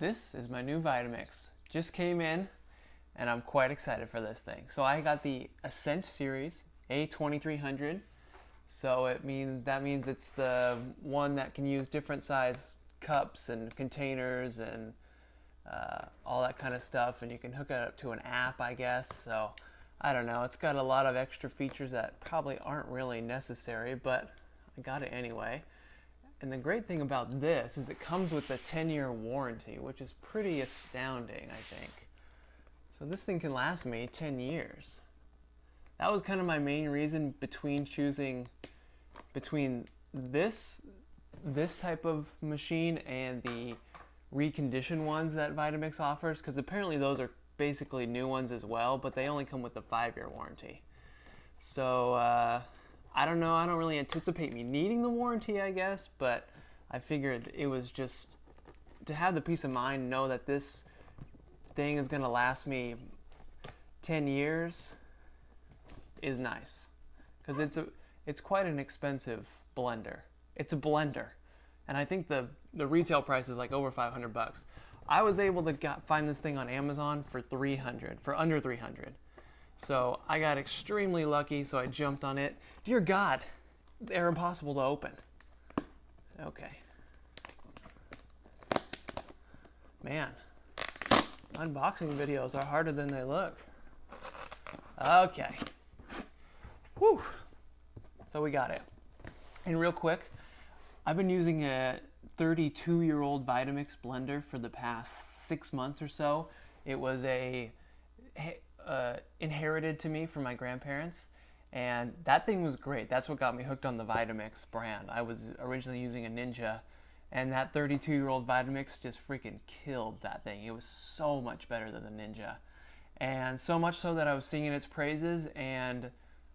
This is my new Vitamix. Just came in and I'm quite excited for this thing. So I got the Ascent series, A2300. So that means it's the one that can use different size cups and containers and all that kind of stuff, and you can hook it up to an app, I guess. So I don't know, it's got a lot of extra features that probably aren't really necessary, but I got it anyway. And the great thing about this is it comes with a 10-year warranty, which is pretty astounding, I think. So this thing can last me 10 years. That was kind of my main reason between choosing between this type of machine and the reconditioned ones that Vitamix offers, because apparently those are basically new ones as well, but they only come with a 5-year warranty. So I don't know, I don't really anticipate me needing the warranty, I guess, but I figured it was just to have the peace of mind, know that this thing is going to last me 10 years is nice. Because it's quite an expensive blender. It's a blender. And I think the retail price is like over $500. I was able to find this thing on Amazon for under 300. So I got extremely lucky, so I jumped on it. Dear God, they're impossible to open. Okay. Man, unboxing videos are harder than they look. Okay. Whew. So we got it. And real quick, I've been using a 32-year-old Vitamix blender for the past 6 months or so. It was inherited to me from my grandparents, and that thing was great. That's what got me hooked on the Vitamix brand. I was originally using a Ninja, and that 32-year-old Vitamix just freaking killed that thing. It was so much better than the Ninja, and so much so that I was singing its praises, and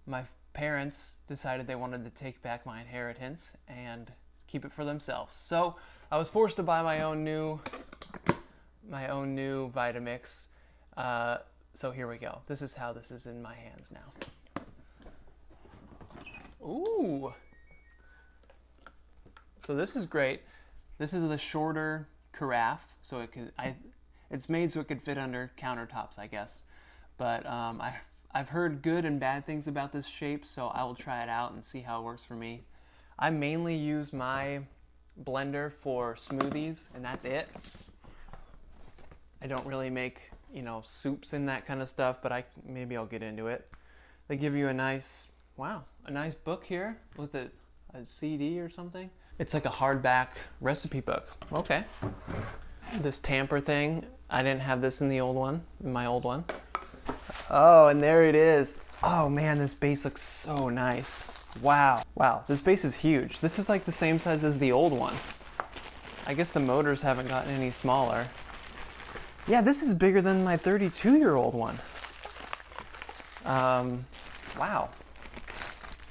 my parents decided they wanted to take back my inheritance and keep it for themselves. So I was forced to buy my own new Vitamix. So here we go. This is how this is in my hands now. Ooh. So this is great. This is the shorter carafe, so it's made so it could fit under countertops, I guess. But I've heard good and bad things about this shape, so I will try it out and see how it works for me. I mainly use my blender for smoothies, and that's it. I don't really make, soups and that kind of stuff, but maybe I'll get into it. They give you a nice book here with a CD or something. It's like a hardback recipe book. Okay. This tamper thing, I didn't have this in my old one. Oh, and there it is. Oh man, this base looks so nice. Wow, this base is huge. This is like the same size as the old one. I guess the motors haven't gotten any smaller. Yeah, this is bigger than my 32-year-old one. Wow.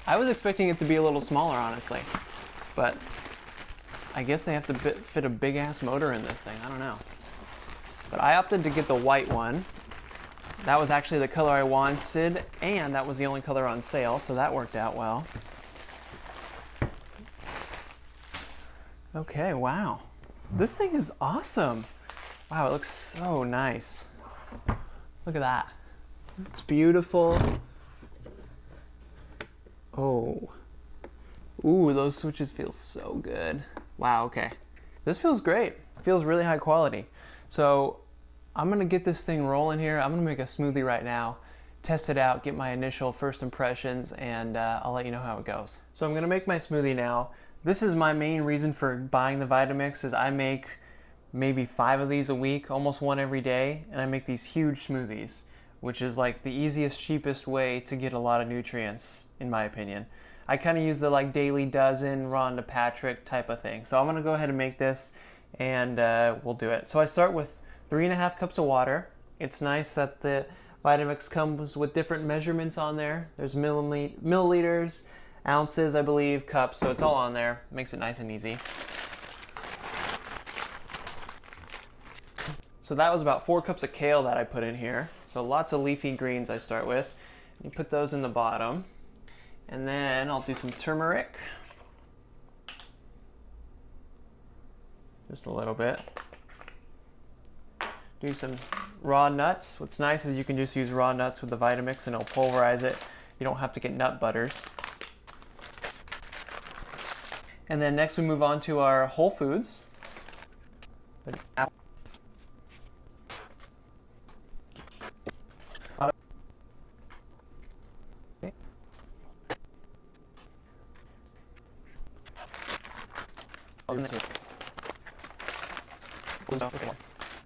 I was expecting it to be a little smaller, honestly. But I guess they have to fit a big-ass motor in this thing. I don't know. But I opted to get the white one. That was actually the color I wanted, and that was the only color on sale, so that worked out well. Okay, wow. This thing is awesome. Wow, it looks so nice. Look at that. It's beautiful. Oh. Ooh, those switches feel so good. Wow, okay. This feels great. It feels really high quality. So I'm gonna get this thing rolling here. I'm gonna make a smoothie right now, test it out, get my initial first impressions, and I'll let you know how it goes. So I'm gonna make my smoothie now. This is my main reason for buying the Vitamix, is I make maybe 5 of these a week, almost one every day, and I make these huge smoothies, which is like the easiest, cheapest way to get a lot of nutrients, in my opinion. I kind of use the daily dozen, Rhonda Patrick type of thing. So I'm gonna go ahead and make this, and we'll do it. So I start with 3.5 cups of water. It's nice that the Vitamix comes with different measurements on there. There's milliliters, ounces, I believe, cups, so it's all on there. Makes it nice and easy. So that was about 4 cups of kale that I put in here. So lots of leafy greens I start with. You put those in the bottom. And then I'll do some turmeric. Just a little bit. do some raw nuts. What's nice is you can just use raw nuts with the Vitamix and it'll pulverize it. You don't have to get nut butters. And then next we move on to our whole foods.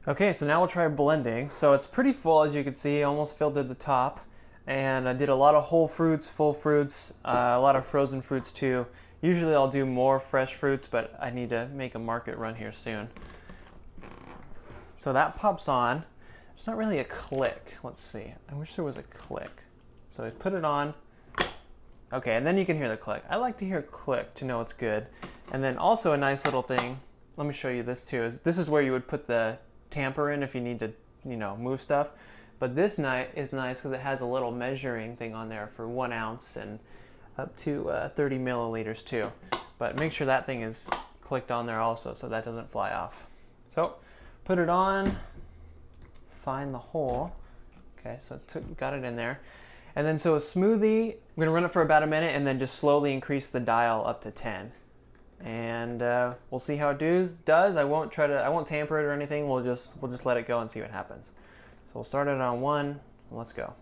Okay, so now we'll try blending. So it's pretty full, as you can see, almost filled to the top. And I did a lot of whole fruits, full fruits, a lot of frozen fruits too. Usually I'll do more fresh fruits, but I need to make a market run here soon. So that pops on. There's not really a click. Let's see. I wish there was a click. So I put it on. Okay, and then you can hear the click. I like to hear a click to know it's good. And then also a nice little thing, let me show you this too. This is where you would put the tamper in if you need to, move stuff. But this is nice because it has a little measuring thing on there for 1 ounce and up to 30 milliliters too. But make sure that thing is clicked on there also so that doesn't fly off. So put it on, find the hole. Okay, so got it in there. And then so a smoothie, I'm gonna run it for about a minute and then just slowly increase the dial up to 10. And we'll see how it does. I won't tamper it or anything. We'll just let it go and see what happens. So we'll start it on 1. Let's go.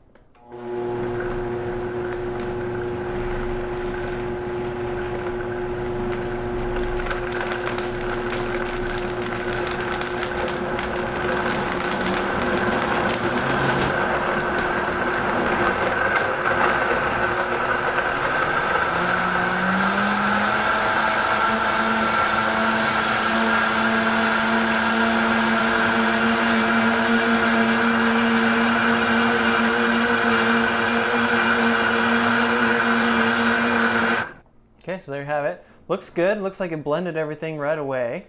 Okay, so there you have it. Looks good. Looks like it blended everything right away.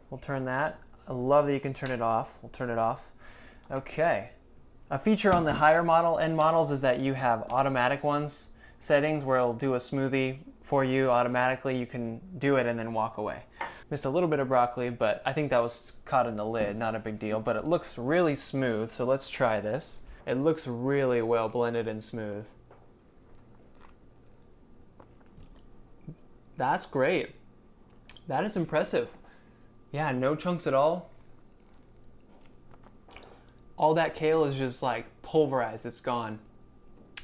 We'll turn that. I love that you can turn it off. We'll turn it off. Okay. A feature on the higher end models is that you have automatic settings where it'll do a smoothie for you automatically. You can do it and then walk away. Missed a little bit of broccoli, but I think that was caught in the lid. Not a big deal, but it looks really smooth. So let's try this. It looks really well blended and smooth. That's great. That is impressive. Yeah, no chunks at all. All that kale is just like pulverized, it's gone.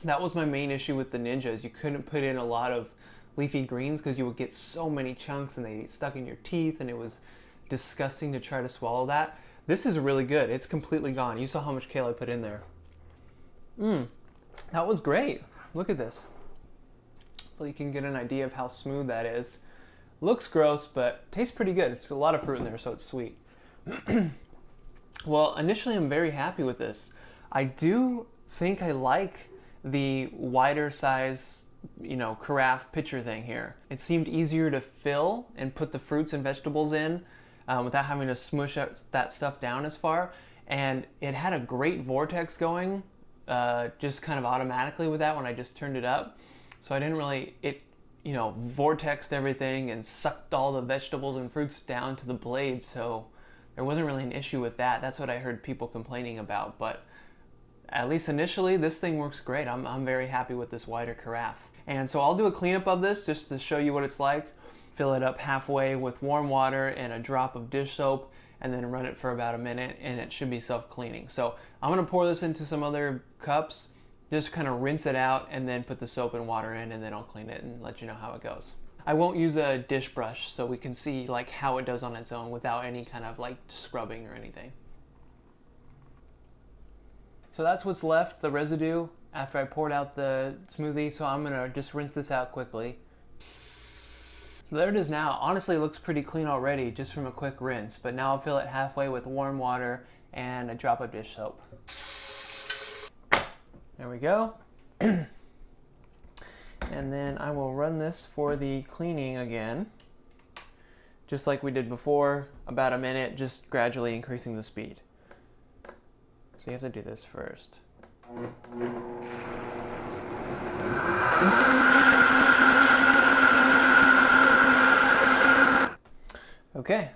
That was my main issue with the Ninjas. You couldn't put in a lot of leafy greens because you would get so many chunks and they get stuck in your teeth and it was disgusting to try to swallow that. This is really good. It's completely gone. You saw how much kale I put in there. That was great. Look at this. So you can get an idea of how smooth that is. Looks gross, but tastes pretty good. It's a lot of fruit in there, so it's sweet. Well, initially I'm very happy with this. I do think I like the wider size, carafe pitcher thing here. It seemed easier to fill and put the fruits and vegetables in without having to smush that stuff down as far. And it had a great vortex going just kind of automatically with that when I just turned it up. So I didn't really, vortexed everything and sucked all the vegetables and fruits down to the blade. So there wasn't really an issue with that. That's what I heard people complaining about. But at least initially, this thing works great. I'm very happy with this wider carafe. And so I'll do a cleanup of this just to show you what it's like. Fill it up halfway with warm water and a drop of dish soap and then run it for about a minute and it should be self-cleaning. So I'm gonna pour this into some other cups, just kind of rinse it out and then put the soap and water in and then I'll clean it and let you know how it goes. I won't use a dish brush so we can see like how it does on its own without any kind of like scrubbing or anything. So that's what's left, the residue after I poured out the smoothie. So I'm gonna just rinse this out quickly. So there it is now. Honestly, it looks pretty clean already just from a quick rinse, but now I'll fill it halfway with warm water and a drop of dish soap. There we go. And then I will run this for the cleaning again. Just like we did before, about a minute, just gradually increasing the speed. So you have to do this first. Okay,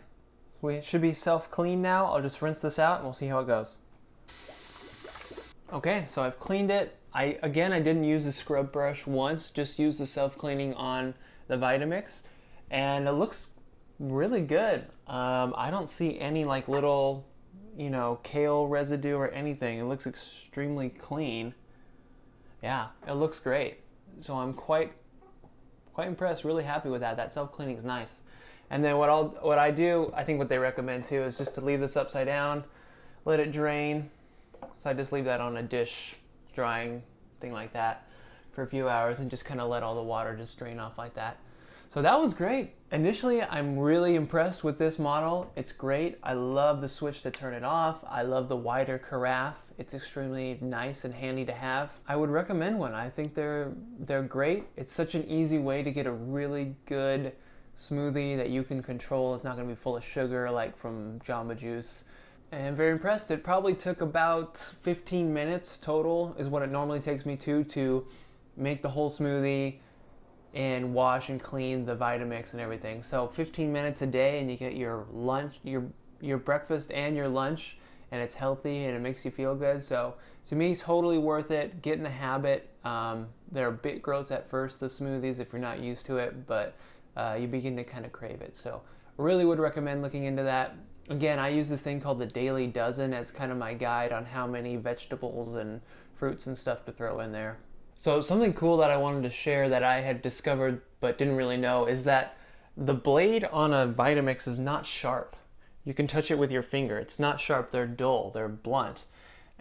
We should be self-clean now. I'll just rinse this out and we'll see how it goes. Okay, so I've cleaned it. I didn't use the scrub brush once, just used the self-cleaning on the Vitamix, and it looks really good. I don't see any like little, kale residue or anything. It looks extremely clean. Yeah, it looks great. So I'm quite impressed, really happy with that. That self-cleaning is nice. And then what I do, I think what they recommend too, is just to leave this upside down, let it drain. So I just leave that on a dish, drying thing like that, for a few hours, and just kind of let all the water just drain off like that. So that was great. Initially, I'm really impressed with this model. It's great. I love the switch to turn it off. I love the wider carafe. It's extremely nice and handy to have. I would recommend one. I think they're great. It's such an easy way to get a really good smoothie that you can control. It's not going to be full of sugar like from Jamba Juice. And I'm very impressed. It probably took about 15 minutes total is what it normally takes me to make the whole smoothie and wash and clean the Vitamix and everything. So 15 minutes a day and you get your lunch, your breakfast and your lunch, and it's healthy and it makes you feel good. So to me, it's totally worth it. Get in the habit. They're a bit gross at first, the smoothies, if you're not used to it, but you begin to kind of crave it. So really would recommend looking into that. Again, I use this thing called the Daily Dozen as kind of my guide on how many vegetables and fruits and stuff to throw in there. So something cool that I wanted to share that I had discovered but didn't really know is that the blade on a Vitamix is not sharp. You can touch it with your finger. It's not sharp, they're dull, they're blunt.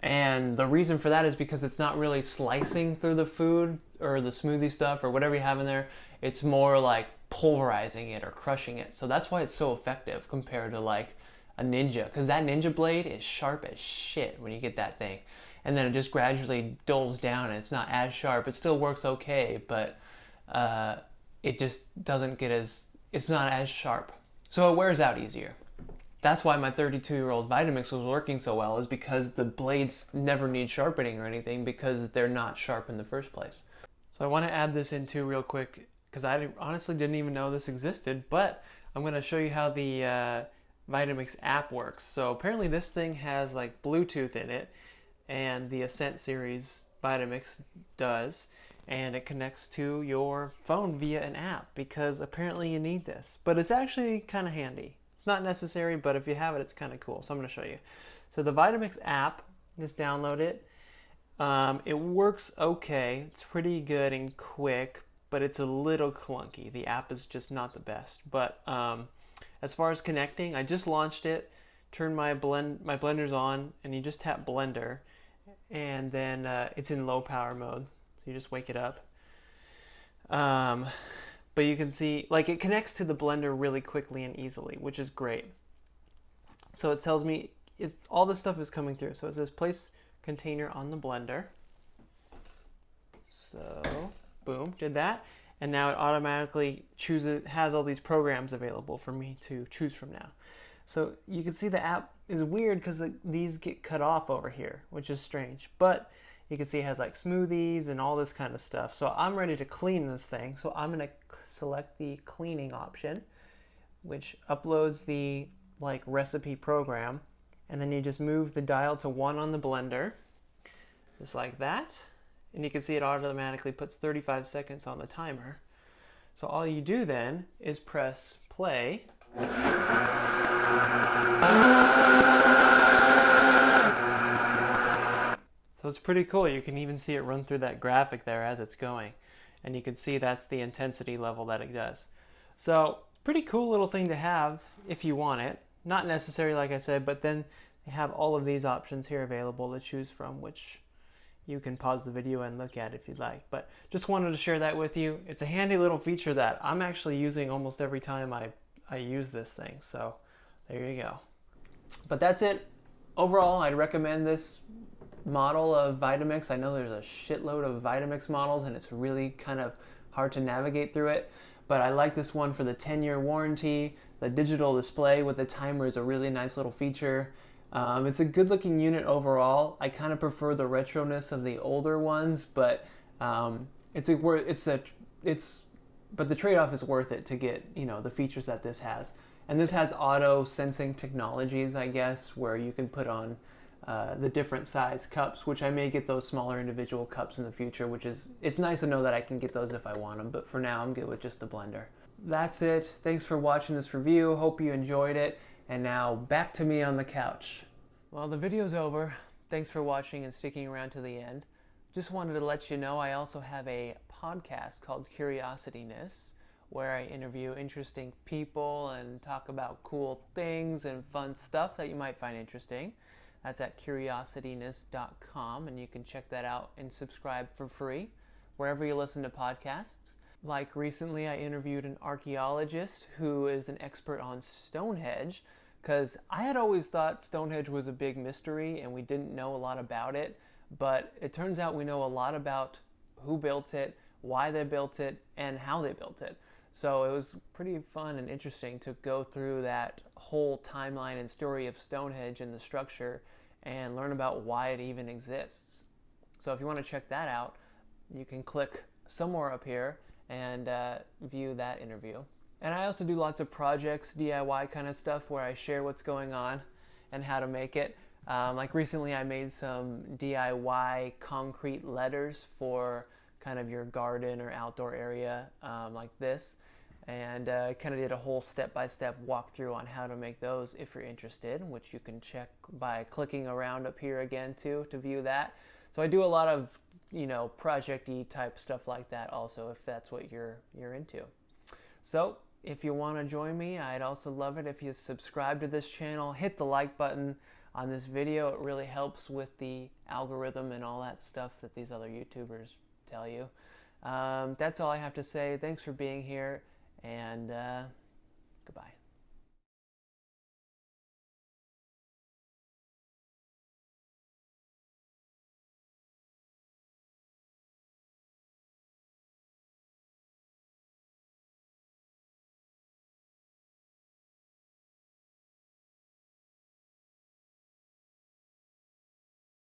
And the reason for that is because it's not really slicing through the food or the smoothie stuff or whatever you have in there. It's more like pulverizing it or crushing it. So that's why it's so effective compared to like a Ninja, because that Ninja blade is sharp as shit when you get that thing. And then it just gradually dulls down and it's not as sharp. It still works okay, but it just doesn't get it's not as sharp. So it wears out easier. That's why my 32-year-old Vitamix was working so well, is because the blades never need sharpening or anything because they're not sharp in the first place. So I want to add this in too real quick because I honestly didn't even know this existed, but I'm going to show you how the Vitamix app works. So apparently this thing has like Bluetooth in it, and the Ascent series Vitamix does, and it connects to your phone via an app because apparently you need this. But it's actually kind of handy. It's not necessary, but if you have it, it's kind of cool. So I'm going to show you. So the Vitamix app, just download it. It works okay. It's pretty good and quick, but it's a little clunky. The app is just not the best. But as far as connecting, I just launched it, turned my blenders on, and you just tap blender, and then it's in low power mode. So you just wake it up. But you can see, like, it connects to the blender really quickly and easily, which is great. So it tells me all this stuff is coming through. So it says place container on the blender. So boom, did that. And now it automatically has all these programs available for me to choose from now. So you can see the app is weird because these get cut off over here, which is strange. But you can see it has like smoothies and all this kind of stuff. So I'm ready to clean this thing. So I'm going to select the cleaning option, which uploads the like recipe program. And then you just move the dial to 1 on the blender, just like that. And you can see it automatically puts 35 seconds on the timer. So all you do then is press play. So it's pretty cool. You can even see it run through that graphic there as it's going. And you can see that's the intensity level that it does. So pretty cool little thing to have if you want it. Not necessary, like I said, but then they have all of these options here available to choose from, which you can pause the video and look at if you'd like. But just wanted to share that with you. It's a handy little feature that I'm actually using almost every time I use this thing. So there you go. But that's it. Overall, I'd recommend this model of Vitamix. I know there's a shitload of Vitamix models and it's really kind of hard to navigate through it. But I like this one for the 10-year warranty. The digital display with the timer is a really nice little feature. It's a good looking unit overall. I kind of prefer the retroness of the older ones, but but the trade-off is worth it to get, the features that this has. And this has auto sensing technologies, I guess, where you can put on the different size cups, which I may get those smaller individual cups in the future, which is, it's nice to know that I can get those if I want them, but for now I'm good with just the blender. That's it. Thanks for watching this review. Hope you enjoyed it. And now back to me on the couch. Well, the video's over. Thanks for watching and sticking around to the end. Just wanted to let you know I also have a podcast called Curiosityness, where I interview interesting people and talk about cool things and fun stuff that you might find interesting. That's at curiosityness.com, and you can check that out and subscribe for free wherever you listen to podcasts. Like recently I interviewed an archaeologist who is an expert on Stonehenge, because I had always thought Stonehenge was a big mystery and we didn't know a lot about it, but it turns out we know a lot about who built it, why they built it, and how they built it. So it was pretty fun and interesting to go through that whole timeline and story of Stonehenge and the structure and learn about why it even exists. So if you want to check that out, you can click somewhere up here and view that interview. And I also do lots of projects, DIY kind of stuff, where I share what's going on and how to make it. Like recently I made some DIY concrete letters for kind of your garden or outdoor area like this. And kind of did a whole step-by-step walkthrough on how to make those if you're interested, which you can check by clicking around up here again too to view that. So I do a lot of, you know, project-y type stuff like that also, if that's what you're into. So if you want to join me, I'd also love it if you subscribe to this channel, hit the like button on this video. It really helps with the algorithm and all that stuff that these other YouTubers tell you. That's all I have to say. Thanks for being here, and goodbye.